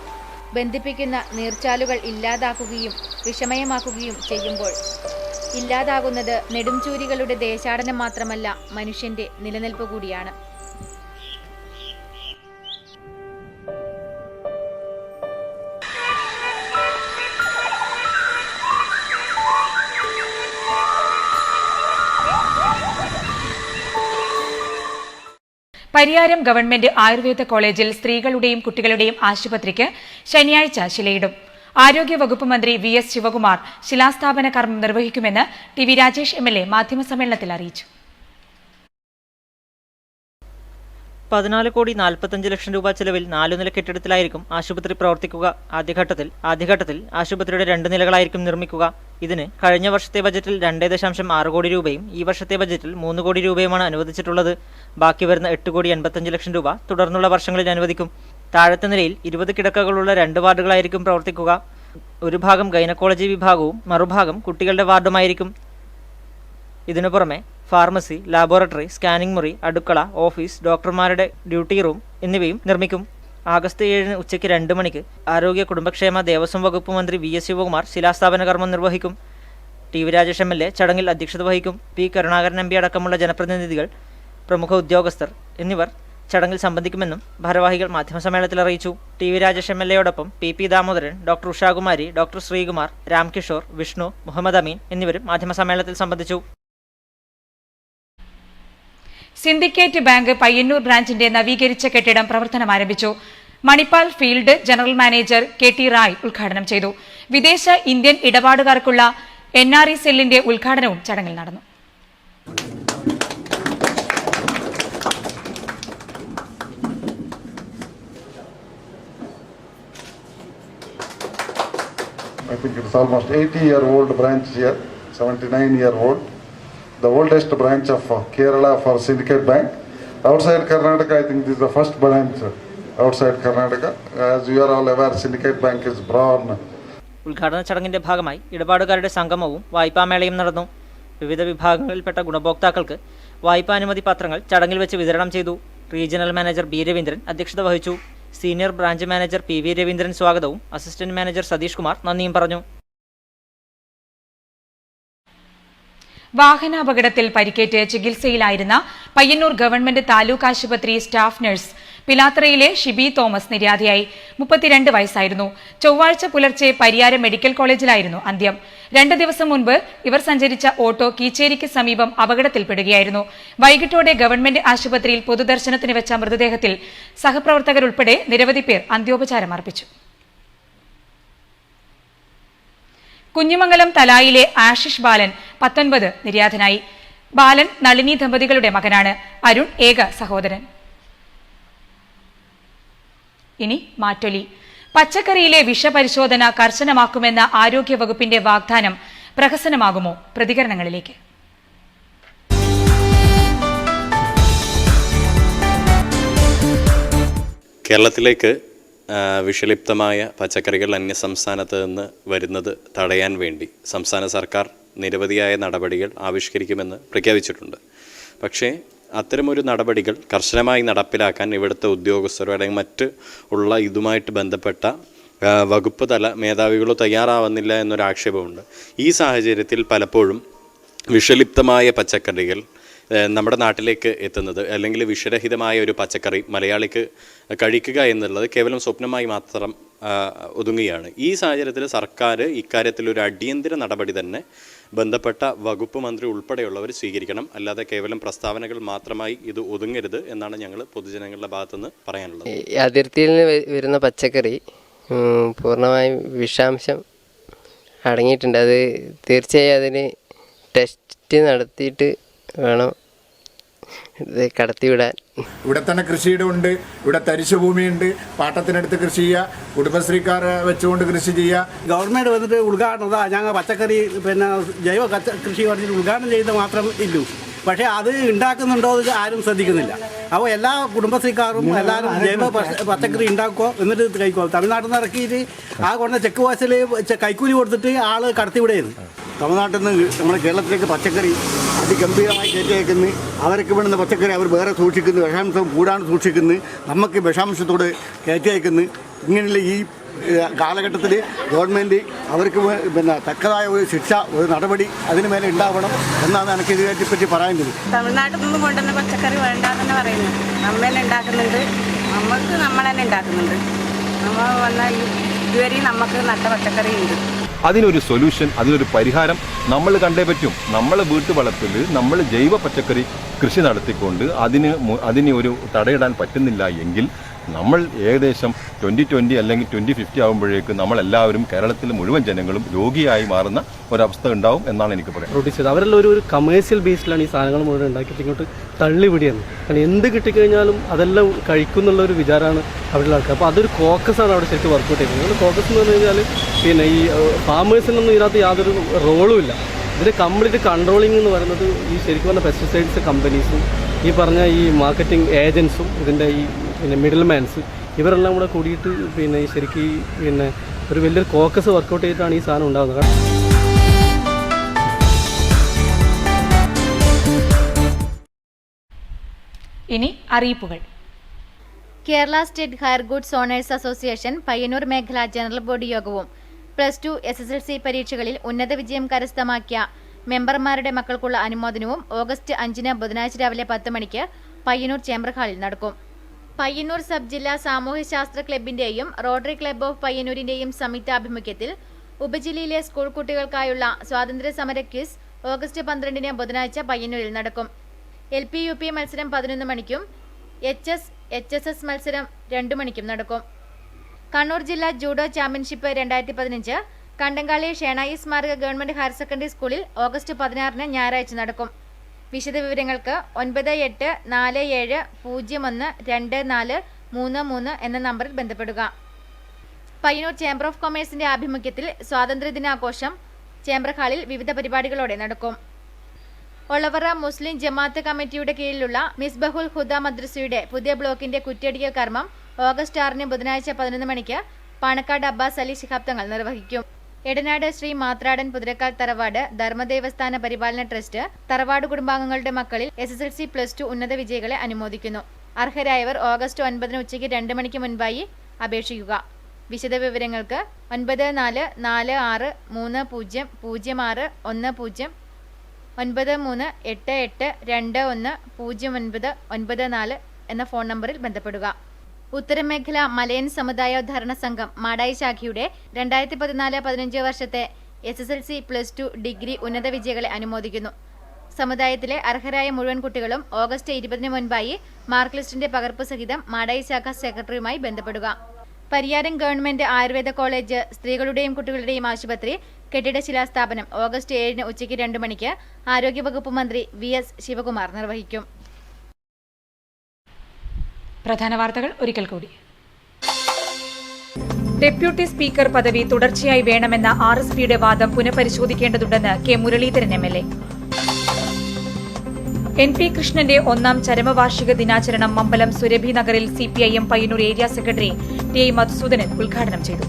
ബന്ധിപ്പിക്കുന്ന നീർച്ചാലുകൾ ഇല്ലാതാക്കുകയും വിഷമയമാക്കുകയും ചെയ്യുമ്പോൾ ഇല്ലാതാകുന്നത് നെടുംചൂരികളുടെ ദേശാടനം മാത്രമല്ല, മനുഷ്യന്റെ നിലനിൽപ്പ് കൂടിയാണ്. പരിയാരം ഗവൺമെന്റ് ആയുർവേദ കോളേജിൽ സ്ത്രീകളുടെയും കുട്ടികളുടെയും ആശുപത്രിക്ക് ശനിയാഴ്ച ശിലയിടും. ആരോഗ്യവകുപ്പ് മന്ത്രി VS ശിവകുമാർ ശിലാസ്ഥാപന കർമ്മം നിർവഹിക്കുമെന്ന് TV രാജേഷ് MLA മാധ്യമസമ്മേളനത്തിൽ അറിയിച്ചു. 14 കോടി 45 ലക്ഷം രൂപ ചെലവിൽ 4 നില കെട്ടിടത്തിലായിരിക്കും ആശുപത്രി പ്രവർത്തിക്കുക. ആദ്യഘട്ടത്തിൽ ആശുപത്രിയുടെ 2 നിലകളായിരിക്കും നിർമ്മിക്കുക. ഇതിന് കഴിഞ്ഞ വർഷത്തെ ബജറ്റിൽ 2.6 കോടി രൂപയും ഈ വർഷത്തെ ബജറ്റിൽ 3 കോടി രൂപയുമാണ് അനുവദിച്ചിട്ടുള്ളത്. ബാക്കി വരുന്ന 8 കോടി 85 ലക്ഷം രൂപ തുടർന്നുള്ള വർഷങ്ങളിൽ അനുവദിക്കും. താഴത്തെ നിലയിൽ 20 കിടക്കകളുള്ള 2 വാർഡുകളായിരിക്കും പ്രവർത്തിക്കുക. ഒരു ഭാഗം ഗൈനക്കോളജി വിഭാഗവും മറുഭാഗം കുട്ടികളുടെ വാർഡുമായിരിക്കും. ഇതിനു പുറമെ ഫാർമസി, ലാബോറട്ടറി, സ്കാനിംഗ് മുറി, അടുക്കള, ഓഫീസ്, ഡോക്ടർമാരുടെ ഡ്യൂട്ടി റൂം എന്നിവയും നിർമ്മിക്കും. ആഗസ്റ്റ് 7 ഉച്ചയ്ക്ക് 2 മണിക്ക് ആരോഗ്യ കുടുംബക്ഷേമ ദേവസ്വം വകുപ്പ് മന്ത്രി VS ശിവകുമാർ ശിലാസ്ഥാപന കർമ്മം നിർവഹിക്കും. TV രാജേഷ് MLA ചടങ്ങിൽ അധ്യക്ഷത വഹിക്കും. P കരുണാകരൻ MP അടക്കമുള്ള ജനപ്രതിനിധികൾ, പ്രമുഖ ഉദ്യോഗസ്ഥർ എന്നിവർ ചടങ്ങിൽ സംബന്ധിക്കുമെന്നും ഭാരവാഹികൾ മാധ്യമസമ്മേളനത്തിൽ അറിയിച്ചു. TV രാജേഷ് MLAയോടൊപ്പം PP Damodaran, doctor Ushakumari, doctor Sreekumar, Ramkishore, Vishnu, Muhammad Ameen എന്നിവരും മാധ്യമസമ്മേളനത്തിൽ സംബന്ധിച്ചു. സിൻഡിക്കേറ്റ് ബാങ്ക് പയ്യന്നൂർ ബ്രാഞ്ചിന്റെ നവീകരിച്ച കെട്ടിടം പ്രവർത്തനം ആരംഭിച്ചു. Manipal field general manager KT Rai ഉദ്ഘാടനം ചെയ്തു. വിദേശ ഇന്ത്യൻ ഇടപാടുകാർക്കുള്ള NRE സെല്ലിന്റെ ഉദ്ഘാടനവും ചടങ്ങിൽ നടന്നു. I think it's almost 80-year-old branch here, 79-year-old. The oldest branch of Kerala for Syndicate Bank. Outside Karnataka, I think this is the first branch outside Karnataka. As you are all aware, Syndicate Bank is born. ഉദ്ഘാടന ചടങ്ങിന്റെ ഭാഗമായി ഇടപാടുകാരുടെ സംഗമവും വായ്പാമേളയും നടന്നു. വിവിധ വിഭാഗങ്ങളിൽപ്പെട്ട ഗുണഭോക്താക്കൾക്ക് വായ്പാനുമതി പത്രങ്ങൾ ചടങ്ങിൽ വെച്ച് വിതരണം ചെയ്തു. റീജിയണൽ മാനേജർ B രവീന്ദ്രൻ അധ്യക്ഷത വഹിച്ചു. Senior branch manager PV Raveendran സ്വാഗതവും അസിസ്റ്റന്റ് മാനേജർ സതീഷ് കുമാർ നന്ദിയും പറഞ്ഞു. വാഹനാപകടത്തിൽ പരിക്കേറ്റ് ചികിത്സയിലായിരുന്ന പയ്യന്നൂർ ഗവൺമെന്റ് താലൂക്ക് ആശുപത്രി സ്റ്റാഫ് നഴ്സ് പിലാത്രയിലെ ഷിബി തോമസ് നിര്യാതയായി. 32 വയസ്സായിരുന്നു. ചൊവ്വാഴ്ച പുലർച്ചെ പരിയാരം മെഡിക്കൽ കോളേജിലായിരുന്നു അന്ത്യം. 2 ദിവസം മുൻപ് ഇവർ സഞ്ചരിച്ച ഓട്ടോ കീച്ചേരിക്ക് സമീപം അപകടത്തിൽപ്പെടുകയായിരുന്നു. വൈകിട്ടോടെ ഗവൺമെന്റ് ആശുപത്രിയിൽ പൊതുദർശനത്തിന് വെച്ച മൃതദേഹത്തിൽ സഹപ്രവർത്തകരുൾപ്പെടെ നിരവധി പേർ അന്ത്യോപചാരം അർപ്പിച്ചു. കുഞ്ഞിമംഗലം തലായിലെ ആശിഷ് ബാലൻ 19 നിര്യാതനായി. ബാലൻ നളിനി ദമ്പതികളുടെ മകനാണ്. അരുൺ ഏക സഹോദരൻ. ഇനി മാറ്റൊലി. പച്ചക്കറിയിലെ വിഷപരിശോധന കർശനമാക്കുമെന്ന ആരോഗ്യവകുപ്പിന്റെ വാഗ്ദാനം പ്രഹസനമാകുമോ? പ്രതികരണങ്ങളിലേക്ക്. കേരളത്തിലേക്ക് വിഷലിപ്തമായ പച്ചക്കറികൾ അന്യസംസ്ഥാനത്ത് നിന്ന് വരുന്നത് തടയാൻ വേണ്ടി സംസ്ഥാന സർക്കാർ നിരവധിയായ നടപടികൾ ആവിഷ്കരിക്കുമെന്ന് പ്രഖ്യാപിച്ചിട്ടുണ്ട്. പക്ഷേ അത്തരമൊരു നടപടികൾ കർശനമായി നടപ്പിലാക്കാൻ ഇവിടുത്തെ ഉദ്യോഗസ്ഥരോ അല്ലെങ്കിൽ മറ്റ് ഉള്ള ഇതുമായിട്ട് ബന്ധപ്പെട്ട വകുപ്പ് തല മേധാവികളോ തയ്യാറാവുന്നില്ല എന്നൊരാക്ഷേപമുണ്ട്. ഈ സാഹചര്യത്തിൽ പലപ്പോഴും വിഷലിപ്തമായ പച്ചക്കറികൾ നമ്മുടെ നാട്ടിലേക്ക് എത്തുന്നത് അല്ലെങ്കിൽ വിഷരഹിതമായ ഒരു പച്ചക്കറി മലയാളിക്ക് കഴിക്കുക എന്നുള്ളത് കേവലം സ്വപ്നമായി മാത്രം ഒതുങ്ങുകയാണ്. ഈ സാഹചര്യത്തിൽ സർക്കാർ ഇക്കാര്യത്തിൽ ഒരു അടിയന്തര നടപടി തന്നെ ബന്ധപ്പെട്ട വകുപ്പ് മന്ത്രി ഉൾപ്പെടെയുള്ളവർ സ്വീകരിക്കണം. അല്ലാതെ കേവലം പ്രസ്താവനകൾ മാത്രമായി ഇത് ഒതുങ്ങരുത് എന്നാണ് ഞങ്ങൾ പൊതുജനങ്ങളുടെ ഭാഗത്തുനിന്ന് പറയാനുള്ളത്. അതിർത്തിയിൽ നിന്ന് വരുന്ന പച്ചക്കറി പൂർണ്ണമായും വിഷാംശം അടങ്ങിയിട്ടുണ്ട്. അത് തീർച്ചയായും അതിന് ടെസ്റ്റ് നടത്തിയിട്ട് വേണം ഇത് കടത്തിവിടാൻ. ഇവിടെ തന്നെ കൃഷിയിടമുണ്ട്, ഇവിടെ തരിശുഭൂമിയുണ്ട്, പാട്ടത്തിനടുത്ത് കൃഷി ചെയ്യുക, കുടുംബശ്രീക്കാരെ വെച്ചുകൊണ്ട് കൃഷി ചെയ്യുക. ഗവൺമെൻറ് വന്നിട്ട് ഉദ്ഘാടനം ഞങ്ങൾ പച്ചക്കറി ജൈവ കൃഷി പറഞ്ഞിട്ട് ഉദ്ഘാടനം ചെയ്ത് മാത്രം ഇല്ലു. പക്ഷേ അത് ഉണ്ടാക്കുന്നുണ്ടോ എന്ന് ആരും ശ്രദ്ധിക്കുന്നില്ല. അപ്പോൾ എല്ലാ കുടുംബശ്രീക്കാരും എല്ലാവരും ജൈവ പച്ചക്കറി ഉണ്ടാക്കുമോ എന്നിട്ട് കഴിക്കുമോ. തമിഴ്നാട്ടിൽ നിന്ന് ഇറക്കിയിട്ട് ആ കൊണ്ട ചെക്ക് വാസിൽ കൈക്കൂലി കൊടുത്തിട്ട് ആൾ കടത്തിവിടുന്നു. തമിഴ്നാട്ടിൽ നിന്ന് നമ്മുടെ കേരളത്തിലേക്ക് പച്ചക്കറി അതിഗംഭീരമായി കയറ്റി അയക്കുന്നു. അവർക്ക് വേണ്ടുന്ന പച്ചക്കറി അവർ വേറെ സൂക്ഷിക്കുന്നു, വിഷാംശം കൂടാണ്ട് സൂക്ഷിക്കുന്നു, നമുക്ക് വിഷാംശത്തോട് കയറ്റി അയക്കുന്നു. ഇങ്ങനെയുള്ള ഈ കാലഘട്ടത്തിൽ ഗവൺമെൻറ് അവർക്ക് തക്കതായ ഒരു ശിക്ഷ, ഒരു നടപടി അതിന് മേലെ ഉണ്ടാവണം എന്നാണ് എനിക്ക് ഇതിനെപ്പറ്റി പറയാനുള്ളത്. തമിഴ്നാട്ടിൽ നിന്നും കൊണ്ടുവന്ന പച്ചക്കറി വേണ്ടാന്ന് പറയുന്നത് നമ്മൾ തന്നെ ഉണ്ടാക്കുന്നുണ്ട്, നമ്മൾ തന്നെ ഉണ്ടാക്കുന്നുണ്ട്. നമ്മൾ വന്നാൽ ഇതുവരെ നമുക്ക് നല്ല പച്ചക്കറി ഉണ്ട്. അതിനൊരു സൊല്യൂഷൻ, അതിനൊരു പരിഹാരം നമ്മൾ കണ്ടേ പറ്റും. നമ്മൾ വീട്ടുവളപ്പിൽ നമ്മൾ ജൈവ പച്ചക്കറി കൃഷി നടത്തിക്കൊണ്ട് അതിന് ഒരു തടയിടാൻ പറ്റുന്നില്ല എങ്കിൽ നമ്മൾ ഏകദേശം 2020 അല്ലെങ്കിൽ 2050 ആകുമ്പോഴേക്ക് നമ്മളെല്ലാവരും കേരളത്തിലെ മുഴുവൻ ജനങ്ങളും രോഗിയായി മാറുന്ന ഒരവസ്ഥ ഉണ്ടാവും എന്നാണ് എനിക്ക് പറയാം. പ്രൊഡ്യൂസ് അവരെല്ലാം ഒരു കമേഴ്സ്യൽ ബേസിലാണ് ഈ സാധനങ്ങൾ മുഴുവൻ ഉണ്ടാക്കിയിട്ട് ഇങ്ങോട്ട് തള്ളിവിടിയാണ്. കാരണം എന്ത് കിട്ടിക്കഴിഞ്ഞാലും അതെല്ലാം കഴിക്കുന്നുള്ള ഒരു വിചാരമാണ് അവിടെയുള്ള ആൾക്കാർ. അപ്പോൾ അതൊരു കോക്കസാണ് അവിടെ ശരിക്കും വർക്കൗട്ട് ചെയ്യുന്നത്. കോക്കസ് എന്ന് പറഞ്ഞു കഴിഞ്ഞാൽ പിന്നെ ഈ ഫാമേഴ്സിനൊന്നും ഇതിനകത്ത് യാതൊരു റോളും ഇല്ല. ഇതിൻ്റെ കംപ്ലീറ്റ് കൺട്രോളിംഗ് എന്ന് പറയുന്നത് ഈ ശരിക്കും പറഞ്ഞ പെസ്റ്റിസൈഡ്സ് കമ്പനീസും ഈ പറഞ്ഞ ഈ മാർക്കറ്റിംഗ് ഏജൻസും ഇതിൻ്റെ ഈ പിന്നെ മിഡിൽ മാൻസ് ഇവരെല്ലാം കൂടെ കൂടിയിട്ട് പിന്നെ ശരിക്കും പിന്നെ ഒരു വലിയൊരു കോക്കസ് വർക്കൗട്ട് ചെയ്തിട്ടാണ് ഈ സാധനം ഉണ്ടാകുന്നത്. ഇനി അറിയിപ്പുകൾ. Kerala state hire goods owners association Payyanur മേഖല ജനറൽ ബോഡി യോഗവും +2 SSLC പരീക്ഷകളിൽ ഉന്നത വിജയം കരസ്ഥമാക്കിയ മെമ്പർമാരുടെ മക്കൾക്കുള്ള അനുമോദനവും ഓഗസ്റ്റ് 5 ബുധനാഴ്ച രാവിലെ 10 മണിക്ക് പയ്യന്നൂർ ചേംബർ ഹാളിൽ നടക്കും. പയ്യന്നൂർ സബ് ജില്ലാ സാമൂഹ്യശാസ്ത്ര ക്ലബിന്റെയും റോട്ടറി ക്ലബ് ഓഫ് പയ്യന്നൂരിന്റെയും സംയുക്താഭിമുഖ്യത്തിൽ ഉപജില്ലയിലെ സ്കൂൾ കുട്ടികൾക്കായുള്ള സ്വാതന്ത്ര്യ സമര ക്വിസ് ഓഗസ്റ്റ് 12 ബുധനാഴ്ച പയ്യന്നൂരിൽ നടക്കും. LP UP മത്സരം 11 മണിക്കും HSS മത്സരം 2 മണിക്കും നടക്കും. കണ്ണൂർ ജില്ലാ ജൂഡോ ചാമ്പ്യൻഷിപ്പ് 2015 കണ്ടങ്കാളി ഷേണായി സ്മാരക ഗവൺമെന്റ് ഹയർ സെക്കൻഡറി സ്കൂളിൽ ഓഗസ്റ്റ് 16 ഞായറാഴ്ച നടക്കും. വിശദവിവരങ്ങൾക്ക് 9847012433 എന്ന നമ്പറിൽ ബന്ധപ്പെടുക. പയ്യന്നൂർ ചേംബർ ഓഫ് കൊമേഴ്സിന്റെ ആഭിമുഖ്യത്തിൽ സ്വാതന്ത്ര്യദിനാഘോഷം ചേംബർ ഹാളിൽ വിവിധ പരിപാടികളോടെ നടക്കും. ഒളവറ മുസ്ലിം ജമാഅത്ത് കമ്മിറ്റിയുടെ കീഴിലുള്ള മിസ്ബഹുൽ ഹുദ മദ്രസയുടെ പുതിയ ബ്ലോക്കിന്റെ കുറ്റിയടിക്കൽ കർമ്മം ഓഗസ്റ്റ് 6 ബുധനാഴ്ച 11 മണിക്ക് പാണക്കാട് അബ്ബാസ് അലി ശിഹാബ് തങ്ങൾ നിർവഹിക്കും. എടനാട് ശ്രീ മാത്രാടൻ പുതിരക്കാൽ തറവാട് ധർമ്മദേവസ്ഥാന പരിപാലന ട്രസ്റ്റ് തറവാട് കുടുംബാംഗങ്ങളുടെ മക്കളിൽ SSLC +2 ഉന്നത വിജയികളെ അനുമോദിക്കുന്നു. അർഹരായവർ ഓഗസ്റ്റ് 9 ഉച്ചയ്ക്ക് 2 മണിക്ക് മുൻപായി അപേക്ഷിക്കുക. വിശദവിവരങ്ങൾക്ക് 9446300610 9388210994 എന്ന ഫോൺ നമ്പറിൽ ബന്ധപ്പെടുക. ഉത്തരമേഖല മലയൻ സമുദായോദ്ധാരണ സംഘം മാടായി ശാഖയുടെ 2014-15 വർഷത്തെ SSLC +2 ഡിഗ്രി ഉന്നത വിജയികളെ അനുമോദിക്കുന്നു. സമുദായത്തിലെ അർഹരായ മുഴുവൻ കുട്ടികളും ഓഗസ്റ്റ് 20 മുൻപായി മാർക്ക് ലിസ്റ്റിന്റെ പകർപ്പ് സഹിതം മാടായി ശാഖ സെക്രട്ടറിയുമായി ബന്ധപ്പെടുക. പരിയാരം ഗവൺമെന്റ് ആയുർവേദ കോളേജ്, സ്ത്രീകളുടെയും കുട്ടികളുടെയും ആശുപത്രി കെട്ടിട ശിലാസ്ഥാപനം ഓഗസ്റ്റ് 7 ഉച്ചയ്ക്ക് 2 മണിക്ക് ആരോഗ്യവകുപ്പ് മന്ത്രി VS ശിവകുമാർ നിർവഹിക്കും. പ്രധാന വാർത്തകൾ ഒരിക്കൽ കൂടി. ഡെപ്യൂട്ടി സ്പീക്കർ പദവി തുടർച്ചയായി വേണമെന്ന RSPയുടെ വാദം പുനഃപരിശോധിക്കേണ്ടതുണ്ടെന്ന് K. മുരളീധരൻ MLA. NP കൃഷ്ണന്റെ 1ാം ചരമവാർഷിക ദിനാചരണം മമ്പലം സുരഭി നഗറിൽ CPIM Payyanur area secretary TI Madhusoodanan ഉദ്ഘാടനം ചെയ്തു.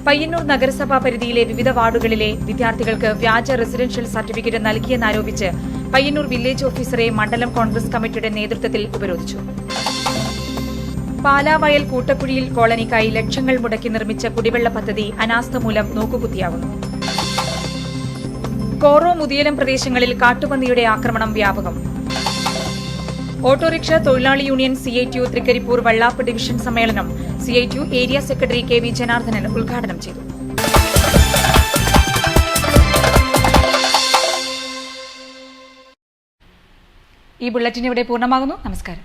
പയ്യന്നൂർ നഗരസഭാ പരിധിയിലെ വിവിധ വാർഡുകളിലെ വിദ്യാർത്ഥികൾക്ക് വ്യാജ റെസിഡൻഷ്യൽ സർട്ടിഫിക്കറ്റ് നൽകിയെന്നാരോപിച്ച് പയ്യന്നൂർ വില്ലേജ് ഓഫീസറെ മണ്ഡലം കോൺഗ്രസ് കമ്മിറ്റിയുടെ നേതൃത്വത്തിൽ ഉപരോധിച്ചു. പാലാവയൽ കൂട്ടക്കുഴിയിൽ കോളനിക്കായി ലക്ഷങ്ങൾ മുടക്കി നിർമ്മിച്ച കുടിവെള്ള പദ്ധതി അനാസ്ഥ മൂലം നോക്കുകുത്തിയാകുന്നു. കോറോ മുതിയലം പ്രദേശങ്ങളിൽ കാട്ടുപന്നിയുടെ ആക്രമണം വ്യാപകം. ഓട്ടോറിക്ഷ തൊഴിലാളി യൂണിയൻ CITU തൃക്കരിപ്പൂർ വള്ളാപ്പ് ഡിവിഷൻ സമ്മേളനം CITU area secretary KV Janardhanan ഉദ്ഘാടനം ചെയ്തു. ഈ ബുള്ളറ്റിൻ ഇവിടെ പൂർണ്ണമാകുന്നു. നമസ്കാരം.